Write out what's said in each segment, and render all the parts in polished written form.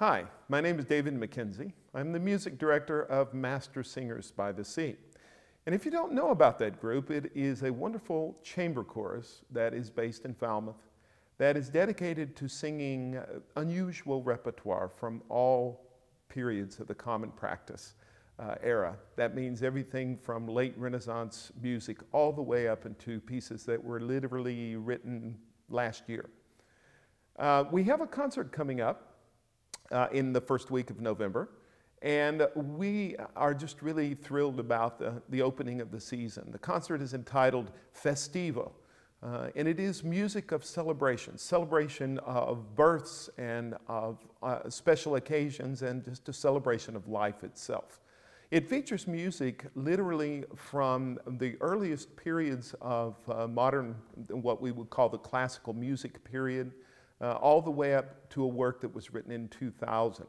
Hi, my name is David Mackenzie. I'm the music director of Mastersingers by the Sea. And if you don't know about that group, it is a wonderful chamber chorus that is based in Falmouth that is dedicated to singing unusual repertoire from all periods of the common practice era. That means everything from late Renaissance music all the way up into pieces that were literally written last year. We have a concert coming up in the first week of November, and we are just really thrilled about the opening of the season. The concert is entitled Festivo, and it is music of celebration of births and of special occasions, and just a celebration of life itself. It features music literally from the earliest periods of modern, what we would call the classical music period, all the way up to a work that was written in 2000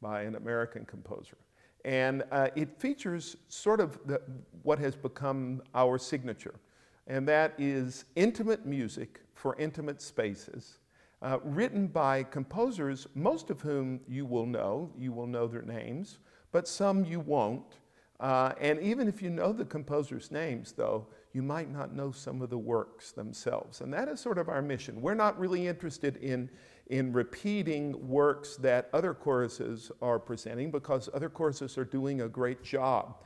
by an American composer. And it features sort of what has become our signature, and that is intimate music for intimate spaces, written by composers, most of whom you will know their names, but some you won't. And even if you know the composers' names, though, you might not know some of the works themselves. And that is sort of our mission. We're not really interested in repeating works that other choruses are presenting, because other choruses are doing a great job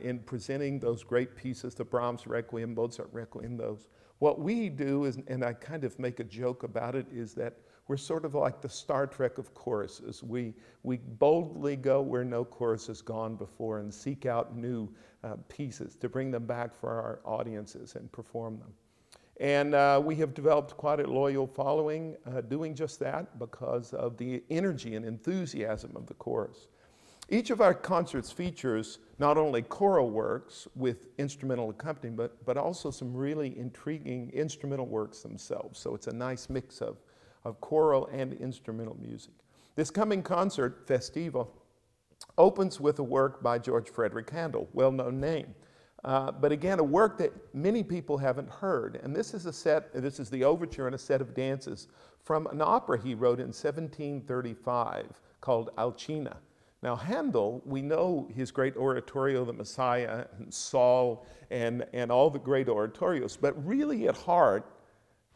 in presenting those great pieces, the Brahms Requiem, Mozart Requiem, those. What we do is, and I kind of make a joke about it, is that we're sort of like the Star Trek of choruses. We boldly go where no chorus has gone before and seek out new pieces to bring them back for our audiences and perform them. And we have developed quite a loyal following doing just that because of the energy and enthusiasm of the chorus. Each of our concerts features not only choral works with instrumental accompaniment, but also some really intriguing instrumental works themselves. So it's a nice mix of choral and instrumental music. This coming concert, Festivo, opens with a work by George Frederick Handel, well-known name. But again, a work that many people haven't heard. And this is the overture and a set of dances from an opera he wrote in 1735 called Alcina. Now Handel, we know his great oratorio, The Messiah, and Saul, and all the great oratorios, but really at heart,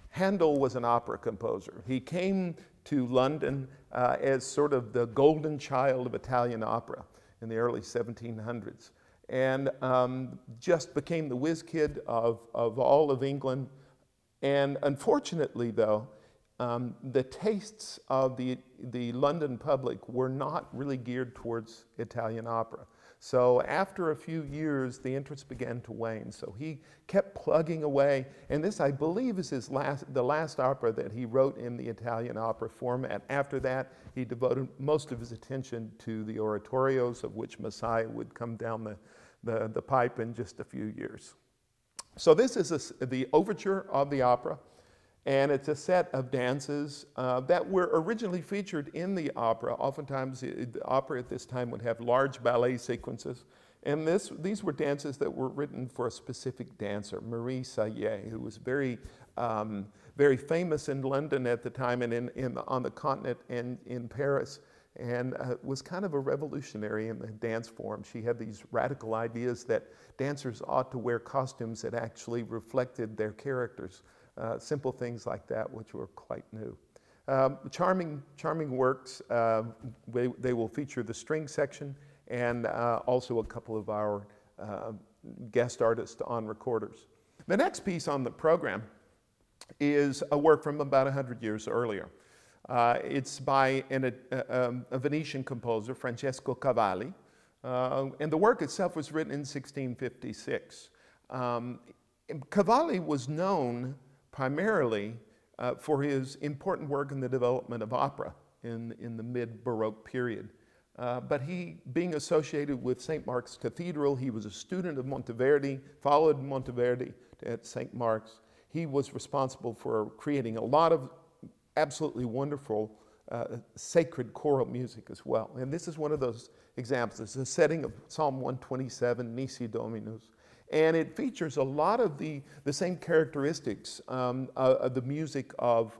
Handel was an opera composer. He came to London as sort of the golden child of Italian opera in the early 1700s, and just became the whiz kid of all of England. And unfortunately, though, the tastes of the London public were not really geared towards Italian opera. So after a few years, the interest began to wane. So he kept plugging away, and this, I believe, is the last opera that he wrote in the Italian opera format. After that, he devoted most of his attention to the oratorios, of which Messiah would come down the pipe in just a few years. So this is the overture of the opera, and it's a set of dances that were originally featured in the opera. Oftentimes, the opera at this time would have large ballet sequences. And these were dances that were written for a specific dancer, Marie Saillet, who was very famous in London at the time, and on the continent and in Paris, and was kind of a revolutionary in the dance form. She had these radical ideas that dancers ought to wear costumes that actually reflected their characters. Simple things like that, which were quite new. Charming works. They will feature the string section and also a couple of our guest artists on recorders. The next piece on the program is a work from about 100 years earlier. It's by a Venetian composer, Francesco Cavalli, and the work itself was written in 1656. Cavalli was known primarily for his important work in the development of opera in the mid-Baroque period. But he, being associated with St. Mark's Cathedral, he was a student of Monteverdi, followed Monteverdi at St. Mark's. He was responsible for creating a lot of absolutely wonderful sacred choral music as well. And this is one of those examples. It's a setting of Psalm 127, Nisi, Dominus. And it features a lot of the same characteristics of the music of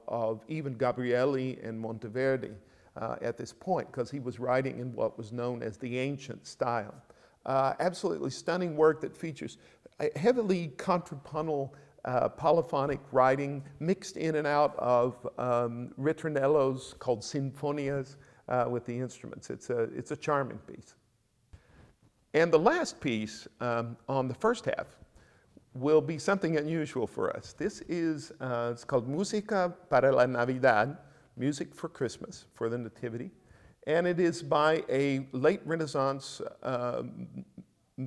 even Gabrieli and Monteverdi. at this point, because he was writing in what was known as the ancient style. Absolutely stunning work that features heavily contrapuntal polyphonic writing mixed in and out of ritornellos called sinfonias with the instruments. It's a charming piece. And the last piece on the first half will be something unusual for us. This is, it's called Música para la Navidad, music for Christmas, for the Nativity. And it is by a late Renaissance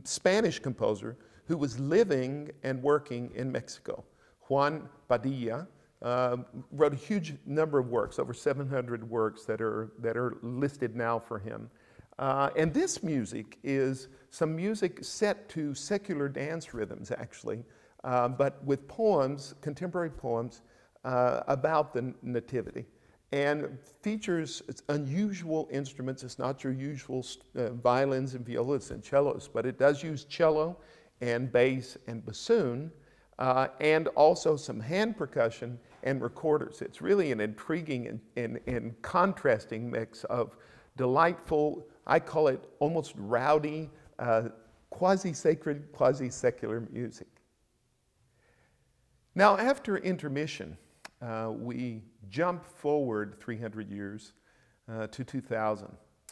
Spanish composer who was living and working in Mexico. Juan Padilla wrote a huge number of works, over 700 works that are listed now for him. And this music is some music set to secular dance rhythms, actually, but with poems, contemporary poems, about the Nativity. And features unusual instruments. It's not your usual violins and violas and cellos, but it does use cello and bass and bassoon, and also some hand percussion and recorders. It's really an intriguing and contrasting mix of delightful, I call it almost rowdy, quasi-sacred, quasi-secular music. Now, after intermission, we jump forward 300 years to 2000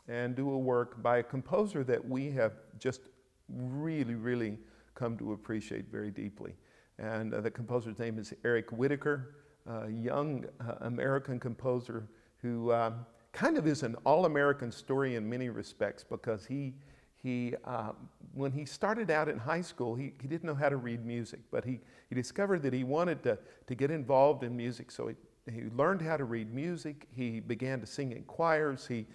and do a work by a composer that we have just really come to appreciate very deeply. And the composer's name is Whitacre, a young American composer who kind of is an all-American story in many respects, because when he started out in high school, he didn't know how to read music, but he discovered that he wanted to get involved in music, so he learned how to read music. He began to sing in choirs. He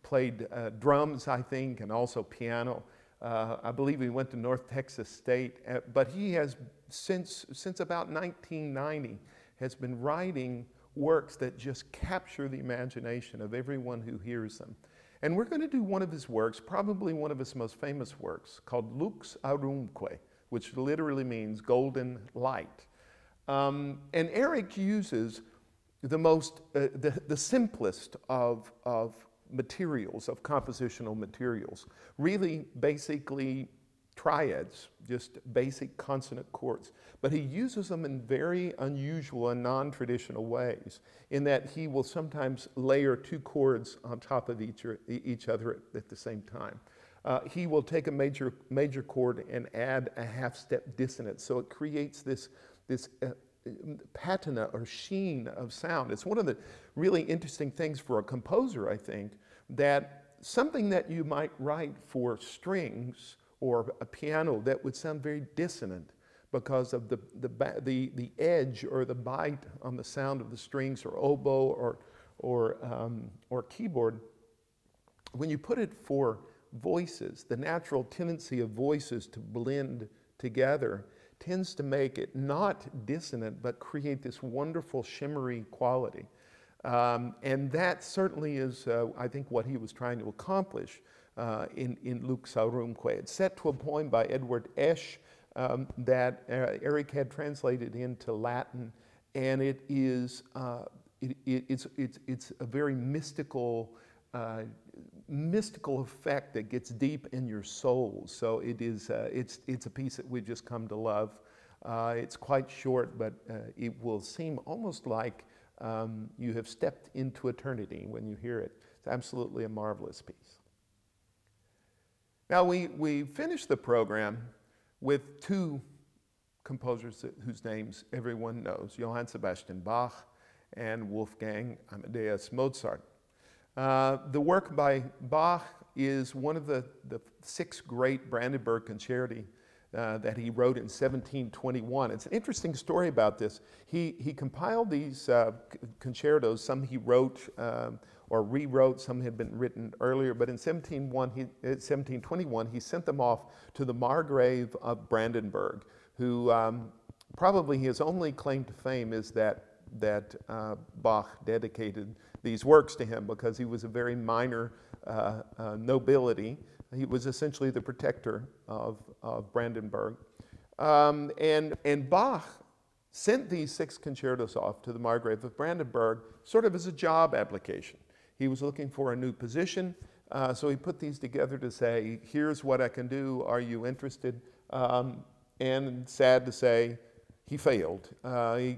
played drums, I think, and also piano. I believe he went to North Texas State, but he has, since about 1990, has been writing works that just capture the imagination of everyone who hears them. And we're going to do one of his works, probably one of his most famous works, called Lux Aurumque, which literally means golden light. And Eric uses the simplest of materials, of compositional materials, really basically triads, just basic consonant chords. But he uses them in very unusual and non-traditional ways, in that he will sometimes layer two chords on top of each other at the same time. He will take a major chord and add a half-step dissonance, so it creates this patina or sheen of sound. It's one of the really interesting things for a composer, I think, that something that you might write for strings or a piano that would sound very dissonant because of the edge or the bite on the sound of the strings or oboe or keyboard. When you put it for voices, the natural tendency of voices to blend together tends to make it not dissonant, but create this wonderful shimmery quality. And that certainly is, I think, what he was trying to accomplish in Lux Aurumque. It's set to a poem by Edward Esch that Eric had translated into Latin, and it is it's a very mystical effect that gets deep in your soul. So it's a piece that we've just come to love. It's quite short, but it will seem almost like you have stepped into eternity when you hear it. It's absolutely a marvelous piece. Now we finished the program with two composers whose names everyone knows, Johann Sebastian Bach and Wolfgang Amadeus Mozart. The work by Bach is one of the 6 great Brandenburg concerti that he wrote in 1721. It's an interesting story about this. He compiled these concertos. Some he wrote or rewrote, some had been written earlier, but in 1721 he sent them off to the Margrave of Brandenburg, who probably his only claim to fame is that Bach dedicated these works to him, because he was a very minor nobility. He was essentially the protector of Brandenburg. And Bach sent these 6 concertos off to the Margrave of Brandenburg sort of as a job application. He was looking for a new position, so he put these together to say, here's what I can do, are you interested? And sad to say, he failed.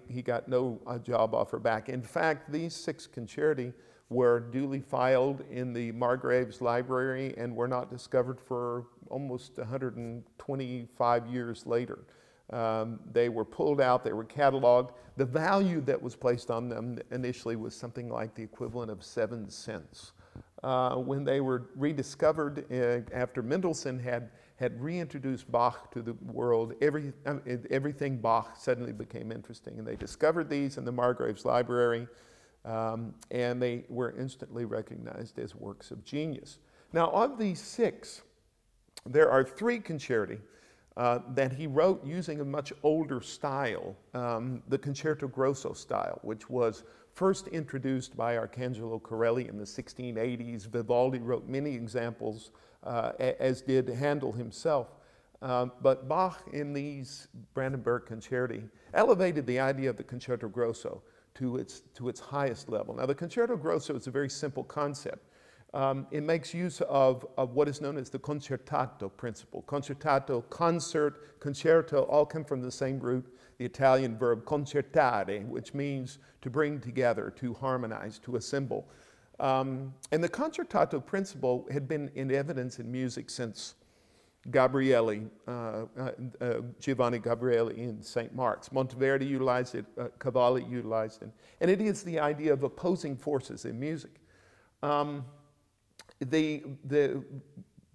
He got no job offer back. In fact, these 6 concerti were duly filed in the Margrave's library and were not discovered for almost 125 years later. They were pulled out, they were cataloged. The value that was placed on them initially was something like the equivalent of 7 cents. When they were rediscovered after Mendelssohn had reintroduced Bach to the world, everything Bach suddenly became interesting. And they discovered these in the Margrave's library, and they were instantly recognized as works of genius. Now, of these 6, there are 3 concerti that he wrote using a much older style, the Concerto Grosso style, which was first introduced by Arcangelo Corelli in the 1680s. Vivaldi wrote many examples, as did Handel himself. But Bach, in these Brandenburg concerti, elevated the idea of the Concerto Grosso to its highest level. Now, the Concerto Grosso is a very simple concept. It makes use of what is known as the concertato principle. Concertato, concert, concerto, all come from the same root, the Italian verb concertare, which means to bring together, to harmonize, to assemble. And the concertato principle had been in evidence in music since Gabrieli, Giovanni Gabrieli in St. Mark's. Monteverdi utilized it, Cavalli utilized it. And it is the idea of opposing forces in music. The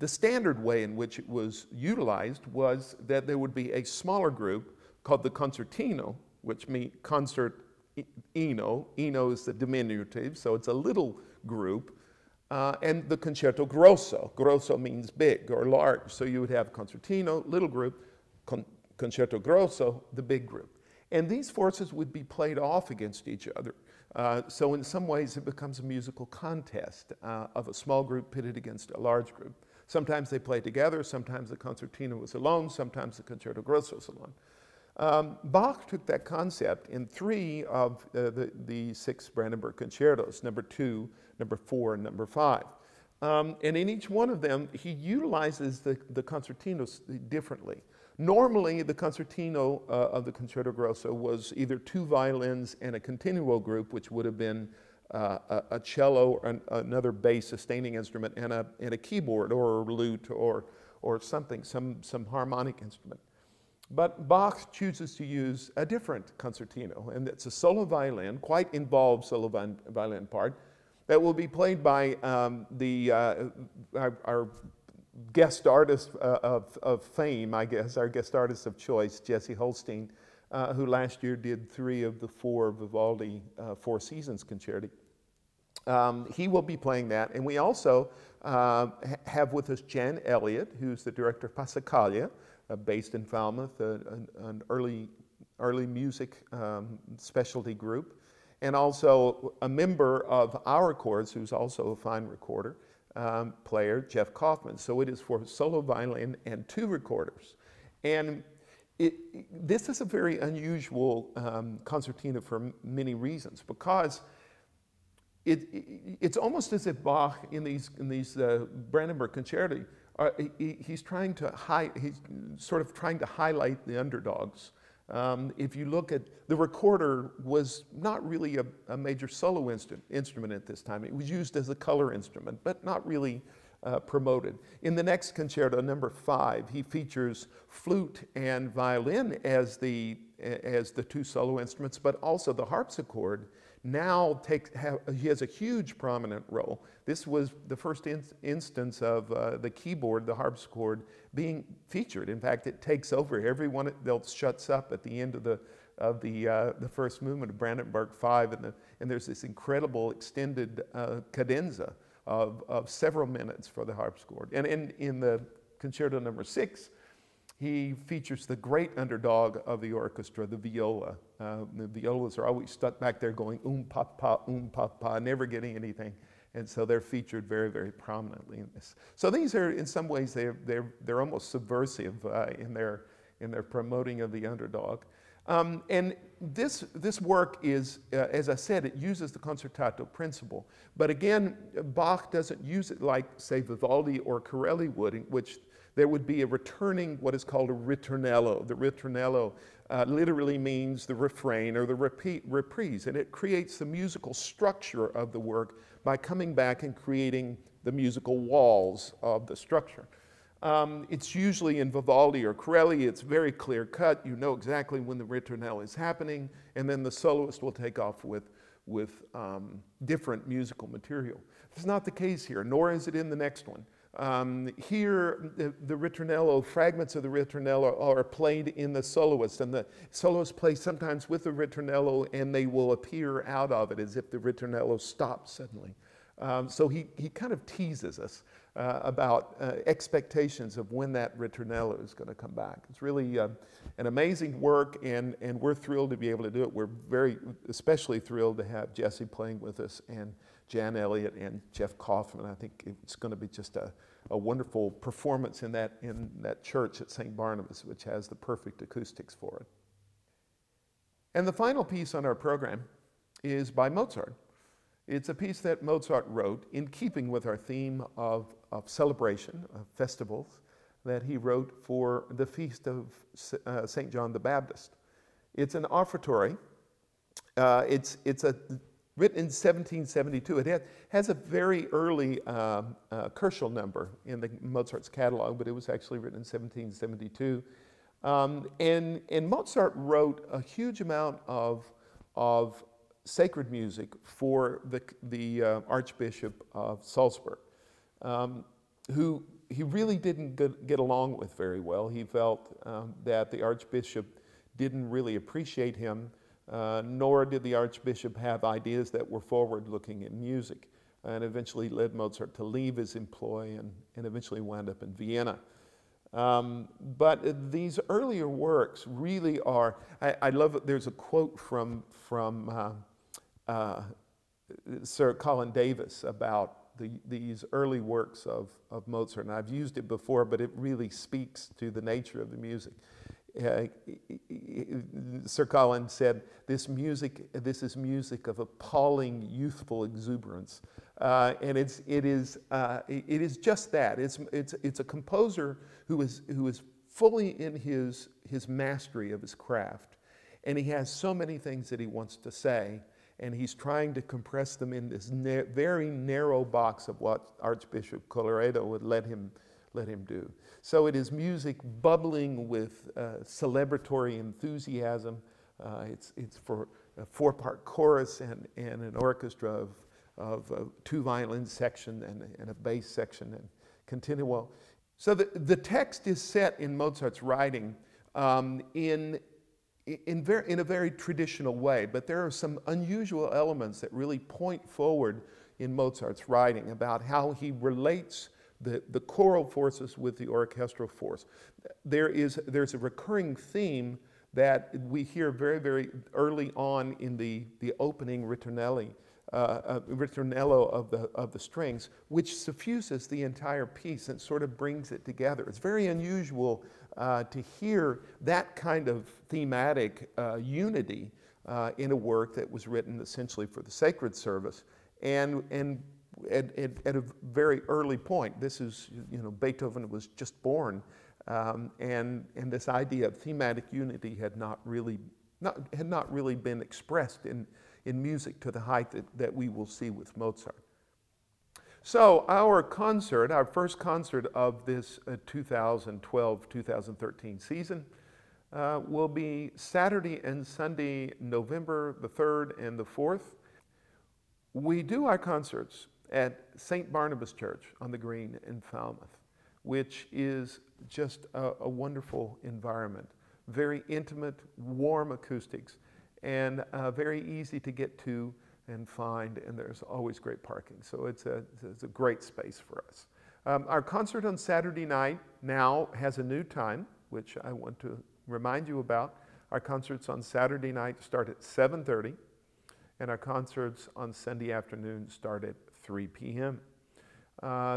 standard way in which it was utilized was that there would be a smaller group called the concertino, which means concert ino. Ino is the diminutive, so it's a little group. And the concerto grosso. Grosso means big or large. So you would have concertino, little group, concerto grosso, the big group. And these forces would be played off against each other. So in some ways it becomes a musical contest of a small group pitted against a large group. Sometimes they play together, sometimes the concertino is alone, sometimes the concerto grosso is alone. Bach took that concept in 3 of the 6 Brandenburg concertos, number 2, number 4, and number 5. And in each one of them, he utilizes the concertinos differently. Normally, the concertino of the Concerto Grosso was either 2 violins and a continuo group, which would have been a cello, or another bass sustaining instrument, and a keyboard or a lute or something, some harmonic instrument. But Bach chooses to use a different concertino, and it's a solo violin, quite involved solo violin part, that will be played by our guest artist of fame, I guess, our guest artist of choice, Jesse Holstein, who last year did 3 of the 4 Vivaldi Four Seasons concerti. He will be playing that, and we also have with us Jan Elliott, who's the director of Passacaglia, based in Falmouth, an early music specialty group, and also a member of our chorus, who's also a fine recorder, player, Jeff Kaufman. So it is for solo violin and 2 recorders. And this is a very unusual concertina for many reasons, because it's almost as if Bach in these Brandenburg concerti, he's sort of trying to highlight the underdogs. If you look at the recorder, was not really a major solo instrument at this time. It was used as a color instrument, but not really promoted. In the next concerto, number 5, he features flute and violin as the 2 solo instruments, but also the harpsichord now he has a huge prominent role. This was the first instance of the keyboard, the harpsichord, being featured. In fact, it takes over. Everyone else shuts up at the end of the first movement of Brandenburg 5, and there's this incredible extended cadenza of several minutes for the harpsichord. And in the concerto number 6, he features the great underdog of the orchestra, the viola. The violas are always stuck back there going pa, never getting anything. And so they're featured very, very prominently in this. So these are, in some ways, they're almost subversive in their promoting of the underdog. And this work is, as I said, it uses the concertato principle. But again, Bach doesn't use it like, say, Vivaldi or Corelli would, in which there would be a returning, what is called a ritornello. The ritornello literally means the refrain or the reprise, and it creates the musical structure of the work by coming back and creating the musical walls of the structure. It's usually in Vivaldi or Corelli, it's very clear cut. You know exactly when the ritornello is happening, and then the soloist will take off with different musical material. It's not the case here, nor is it in the next one. Here, the ritornello, fragments of the ritornello are played in the soloist, and the soloist plays sometimes with the ritornello, and they will appear out of it as if the ritornello stops suddenly. So he kind of teases us about expectations of when that ritornello is going to come back. It's really an amazing work, and we're thrilled to be able to do it. We're especially thrilled to have Jesse playing with us, and Jan Elliott and Jeff Kaufman. I think it's going to be just a wonderful performance in that church at St. Barnabas, which has the perfect acoustics for it. And the final piece on our program is by Mozart. It's a piece that Mozart wrote in keeping with our theme of celebration, of festivals, that he wrote for the feast of St. John the Baptist. It's an offertory. It's written in 1772. It has a very early Kerschel number in Mozart's catalog, but it was actually written in 1772. And Mozart wrote a huge amount of sacred music for the Archbishop of Salzburg, who he really didn't get along with very well. He felt that the Archbishop didn't really appreciate him, nor did the Archbishop have ideas that were forward-looking in music, and eventually led Mozart to leave his employ and eventually wound up in Vienna. But these earlier works really are, I love it. There's a quote from Sir Colin Davis about these early works of Mozart, and I've used it before, but it really speaks to the nature of the music. Sir Colin said, this is music of appalling youthful exuberance. And it is just that. It's a composer who is fully in his mastery of his craft, and he has so many things that he wants to say, and he's trying to compress them in this very narrow box of what Archbishop Colloredo would let him do. So it is music bubbling with celebratory enthusiasm. It's for a 4-part chorus and an orchestra of a 2 violin section and a bass section and continuo. So the text is set in Mozart's writing in a very traditional way, but there are some unusual elements that really point forward in Mozart's writing about how he relates the choral forces with the orchestral force. There's a recurring theme that we hear very, very early on in the opening ritornello of the strings, which suffuses the entire piece and sort of brings it together. It's very unusual to hear that kind of thematic unity in a work that was written essentially for the sacred service, and at a very early point. This is, Beethoven was just born, and this idea of thematic unity had not really been expressed in music to the height that we will see with Mozart. So our first concert of this 2012-2013 season will be Saturday and Sunday, November the 3rd and the 4th. We do our concerts at St. Barnabas Church on the Green in Falmouth, which is just a wonderful environment. Very intimate, warm acoustics, and very easy to get to and find, and there's always great parking. So it's a great space for us. Our concert on Saturday night now has a new time, which I want to remind you about. Our concerts on Saturday night start at 7:30, and our concerts on Sunday afternoon start at 3 p.m.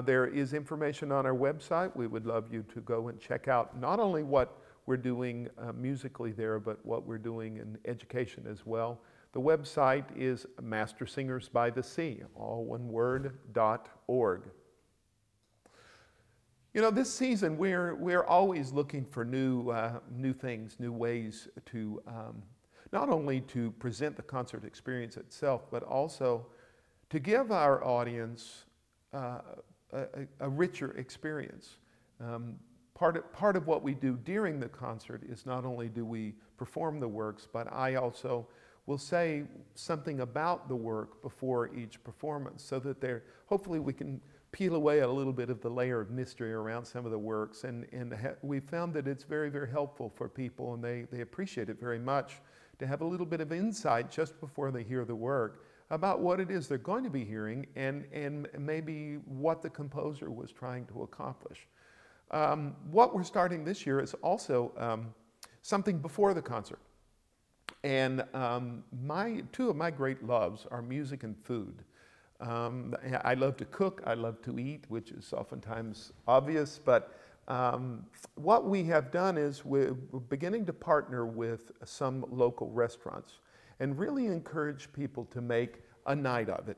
There is information on our website. We would love you to go and check out not only what we're doing musically there, but what we're doing in education as well. The website is Mastersingers by the Sea, all one word, .org. You know, this season we're always looking for new things, new ways to not only to present the concert experience itself, but also to give our audience a richer experience. Part of what we do during the concert is not only do we perform the works, but I also will say something about the work before each performance, so that hopefully we can peel away a little bit of the layer of mystery around some of the works. And we found that it's very, very helpful for people, and they appreciate it very much, to have a little bit of insight just before they hear the work about what it is they're going to be hearing, and maybe what the composer was trying to accomplish. What we're starting this year is also something before the concert. And two of my great loves are music and food. I love to cook, I love to eat, which is oftentimes obvious, but what we have done is we're beginning to partner with some local restaurants and really encourage people to make a night of it.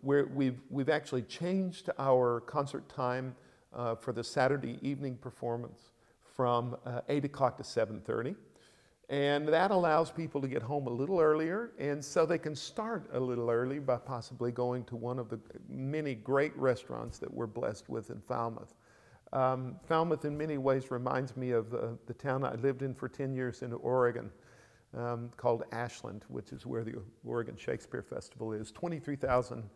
We've actually changed our concert time for the Saturday evening performance from 8 o'clock to 7:30. And that allows people to get home a little earlier, and so they can start a little early by possibly going to one of the many great restaurants that we're blessed with in Falmouth. Falmouth in many ways reminds me of the town I lived in for 10 years in Oregon, called Ashland, which is where the Oregon Shakespeare Festival is. 23,000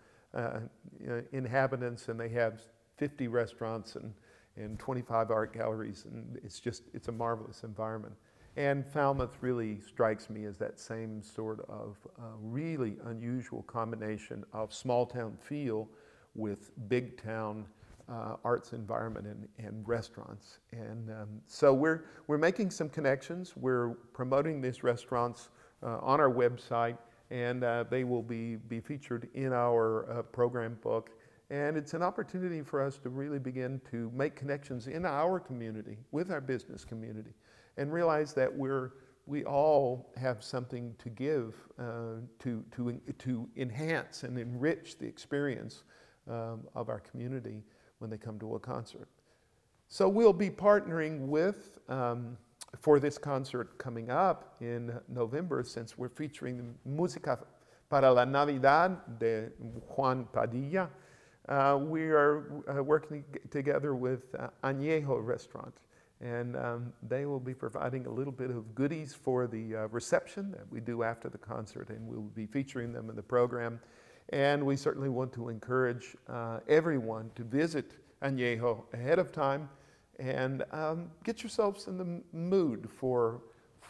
inhabitants, and they have 50 restaurants and 25 art galleries, and it's a marvelous environment. And Falmouth really strikes me as that same sort of really unusual combination of small town feel with big town arts environment and restaurants. And so we're making some connections. We're promoting these restaurants on our website, and they will be featured in our program book. And it's an opportunity for us to really begin to make connections in our community, with our business community, and realize that we all have something to give to enhance and enrich the experience of our community when they come to a concert. So we'll be partnering with, for this concert coming up in November, since we're featuring the Música para la Navidad de Johann Padilla, we are working together with Anejo restaurant. And they will be providing a little bit of goodies for the reception that we do after the concert, and we'll be featuring them in the program. And we certainly want to encourage everyone to visit Anejo ahead of time and get yourselves in the mood for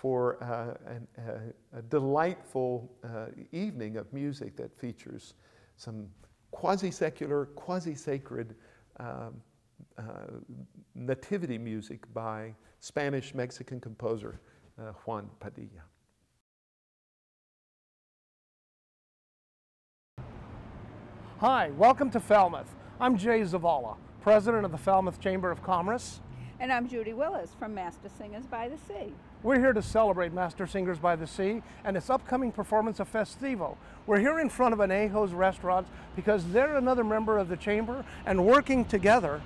a delightful evening of music that features some quasi-secular, quasi-sacred nativity music by Spanish-Mexican composer Johann Padilla. Hi, welcome to Falmouth. I'm Jay Zavala, President of the Falmouth Chamber of Commerce. And I'm Judy Willis from Mastersingers by the Sea. We're here to celebrate Mastersingers by the Sea and its upcoming performance of Festivo. We're here in front of Anejo's restaurant because they're another member of the Chamber, and working together,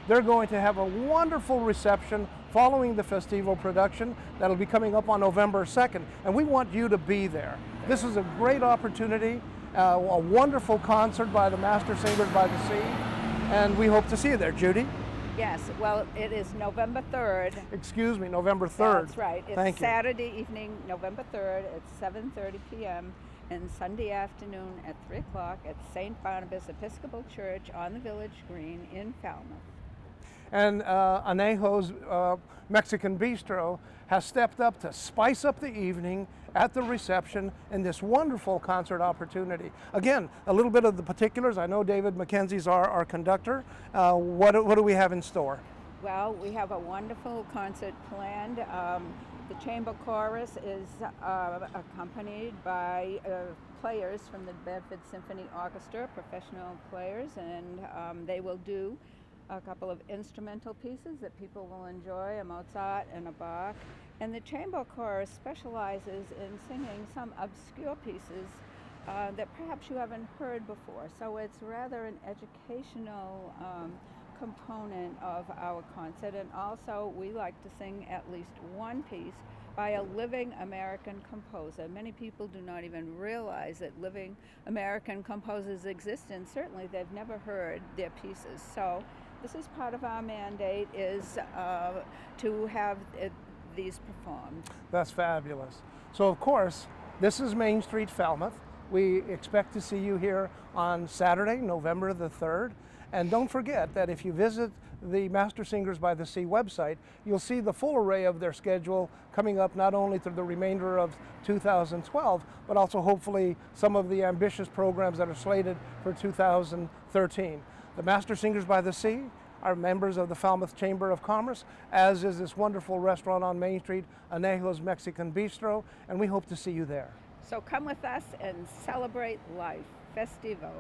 they're going to have a wonderful reception following the Festivo production that'll be coming up on November 2nd, and we want you to be there. This is a great opportunity, a wonderful concert by the Mastersingers by the Sea, and we hope to see you there. Judy? Yes, well, it is November 3rd. Excuse me, November 3rd. That's right. It's Saturday evening, November 3rd at 7:30 p.m. and Sunday afternoon at 3 o'clock at St. Barnabas Episcopal Church on the Village Green in Falmouth. And Anejo's Mexican Bistro has stepped up to spice up the evening at the reception in this wonderful concert opportunity. Again, a little bit of the particulars. I know David Mackenzie's our conductor. What do we have in store? Well, we have a wonderful concert planned. The chamber chorus is accompanied by players from the Bedford Symphony Orchestra, professional players, and they will do a couple of instrumental pieces that people will enjoy, a Mozart and a Bach. And the chamber chorus specializes in singing some obscure pieces that perhaps you haven't heard before. So it's rather an educational component of our concert. And also we like to sing at least one piece by a living American composer. Many people do not even realize that living American composers exist, and certainly they've never heard their pieces. So this is part of our mandate, is to have these performed. That's fabulous. So of course, this is Main Street, Falmouth. We expect to see you here on Saturday, November the 3rd. And don't forget that if you visit the Mastersingers by the Sea website, you'll see the full array of their schedule coming up not only through the remainder of 2012, but also hopefully some of the ambitious programs that are slated for 2013. The Mastersingers by the Sea are members of the Falmouth Chamber of Commerce, as is this wonderful restaurant on Main Street, Anejo's Mexican Bistro, and we hope to see you there. So come with us and celebrate life. Festivo.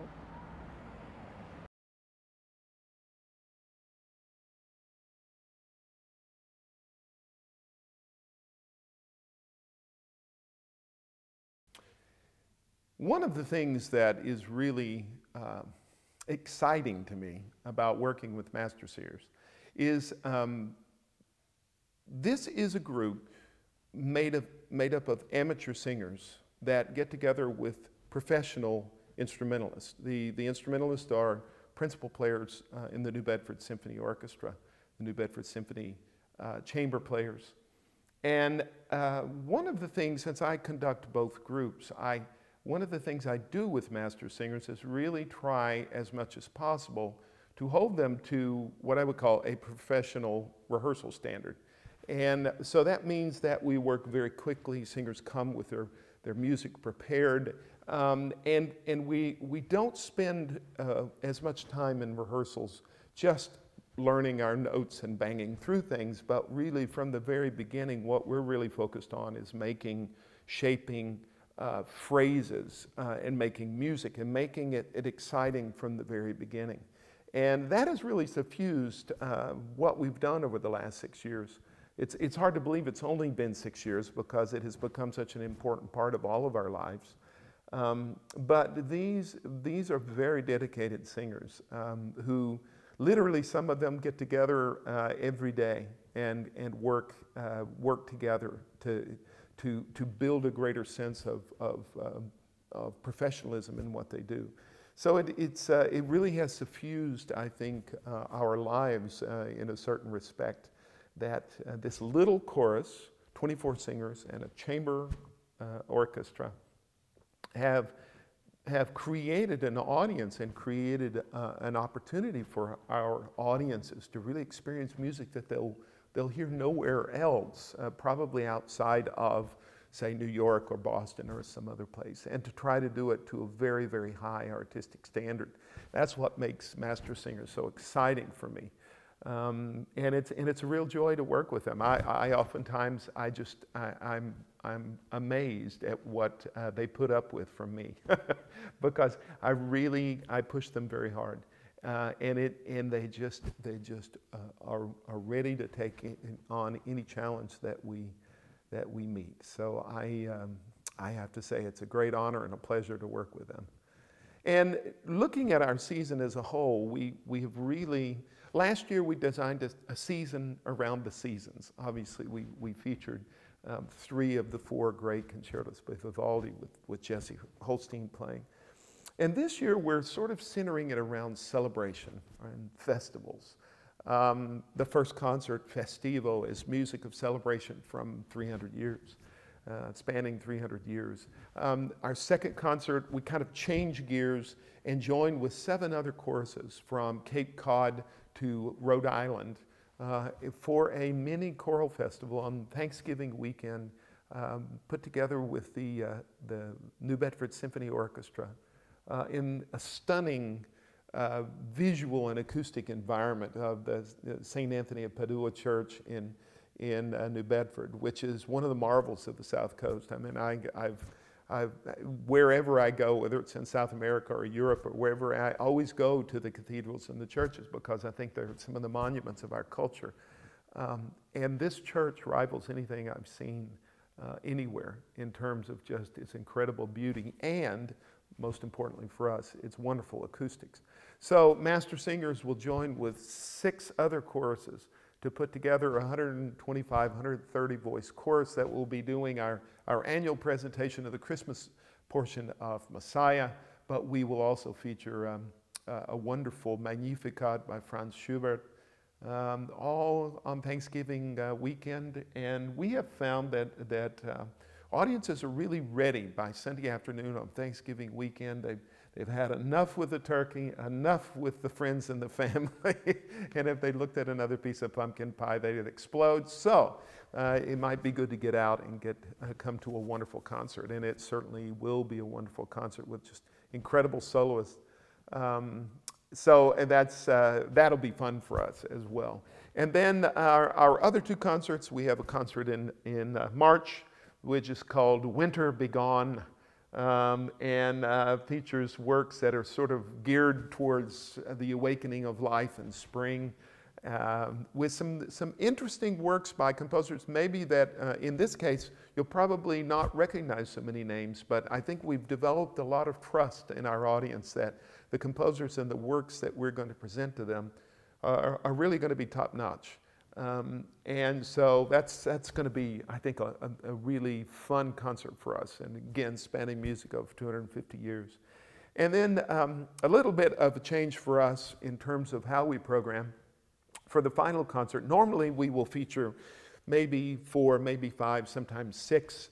One of the things that is really exciting to me about working with Mastersingers is this is a group made up of amateur singers that get together with professional instrumentalists. The instrumentalists are principal players in the New Bedford Symphony Orchestra, the New Bedford Symphony chamber players. And one of the things, since I conduct both groups, one of the things I do with Mastersingers is really try as much as possible to hold them to what I would call a professional rehearsal standard. And so that means that we work very quickly. Singers come with their music prepared, and we don't spend as much time in rehearsals just learning our notes and banging through things, but really from the very beginning what we're really focused on is shaping phrases and making music and making it exciting from the very beginning. And that has really suffused what we've done over the last 6 years. It's hard to believe it's only been 6 years because it has become such an important part of all of our lives. But these are very dedicated singers who literally, some of them get together every day and work together to build a greater sense of professionalism in what they do. So it really has suffused, I think, our lives in a certain respect, that this little chorus, 24 singers and a chamber orchestra have created an audience and created an opportunity for our audiences to really experience music that they'll hear nowhere else, probably outside of, say, New York or Boston or some other place, and to try to do it to a very, very high artistic standard. That's what makes Mastersingers so exciting for me. And it's a real joy to work with them. I oftentimes, I'm amazed at what they put up with from me because I push them very hard. And they just are ready to take on any challenge that we meet. So I have to say it's a great honor and a pleasure to work with them. And looking at our season as a whole, we have really, last year we designed a season around the seasons. Obviously we featured 3 of the 4 great concertos by Vivaldi with Jesse Holstein playing. And this year we're sort of centering it around celebration and festivals. The first concert, Festivo, is music of celebration from 300 years, spanning 300 years. Our second concert, we kind of change gears and join with 7 other choruses from Cape Cod to Rhode Island for a mini choral festival on Thanksgiving weekend, put together with the New Bedford Symphony Orchestra in a stunning visual and acoustic environment of the St. Anthony of Padua Church in New Bedford, which is one of the marvels of the South Coast. I mean, wherever I go, whether it's in South America or Europe or wherever, I always go to the cathedrals and the churches because I think they're some of the monuments of our culture. And this church rivals anything I've seen anywhere in terms of just its incredible beauty and, most importantly for us, its wonderful acoustics. So Mastersingers will join with 6 other choruses to put together a 125, 130 voice chorus that will be doing our annual presentation of the Christmas portion of Messiah, but we will also feature a wonderful Magnificat by Franz Schubert, all on Thanksgiving weekend. And we have found that audiences are really ready by Sunday afternoon on Thanksgiving weekend. They've had enough with the turkey, enough with the friends and the family, and if they looked at another piece of pumpkin pie, they'd explode. So it might be good to get out and come to a wonderful concert, and it certainly will be a wonderful concert with just incredible soloists. So that'll be fun for us as well. And then our other 2 concerts, we have a concert in March, which is called Winter Begone, and features works that are sort of geared towards the awakening of life in spring, with some interesting works by composers, maybe that in this case you'll probably not recognize so many names, but I think we've developed a lot of trust in our audience that the composers and the works that we're going to present to them are really going to be top-notch. And so that's going to be, I think, a really fun concert for us, and again, spanning music over 250 years. And then a little bit of a change for us in terms of how we program. For the final concert, normally we will feature maybe 4, maybe 5, sometimes 6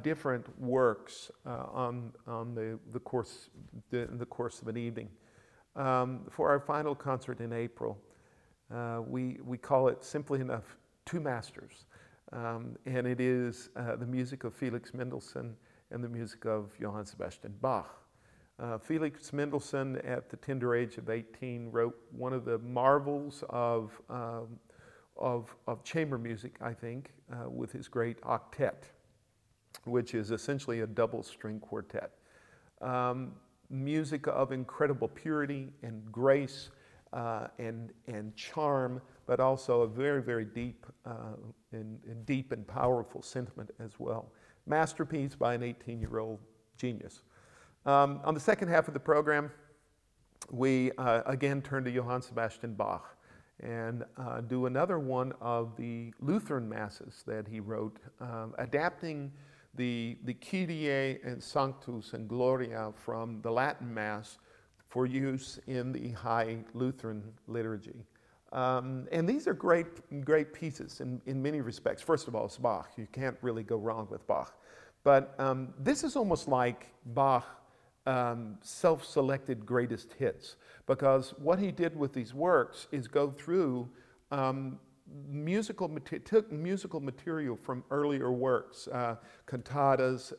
different works on the course of an evening. For our final concert in April, we call it simply enough 2 masters, and it is the music of Felix Mendelssohn and the music of Johann Sebastian Bach. Felix Mendelssohn, at the tender age of 18, wrote one of the marvels of chamber music, I think, with his great octet, which is essentially a double string quartet. Music of incredible purity and grace, and charm, but also a very, very deep and powerful sentiment as well. Masterpiece by an 18-year-old genius. On the second half of the program, we again turn to Johann Sebastian Bach and do another one of the Lutheran masses that he wrote, adapting the Kyrie and Sanctus and Gloria from the Latin Mass for use in the High Lutheran liturgy. And these are great pieces in many respects. First of all, it's Bach. You can't really go wrong with Bach. But this is almost like Bach self-selected greatest hits, because what he did with these works is go through took musical material from earlier works, cantatas,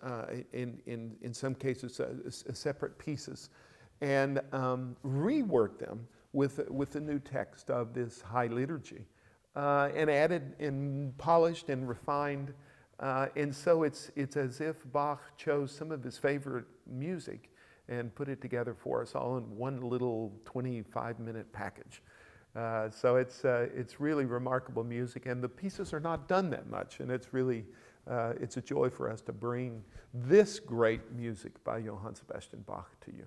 in some cases separate pieces, and reworked them with the new text of this high liturgy, and added and polished and refined, and so it's as if Bach chose some of his favorite music and put it together for us all in one little 25-minute package. So it's really remarkable music, and the pieces are not done that much, and it's really it's a joy for us to bring this great music by Johann Sebastian Bach to you.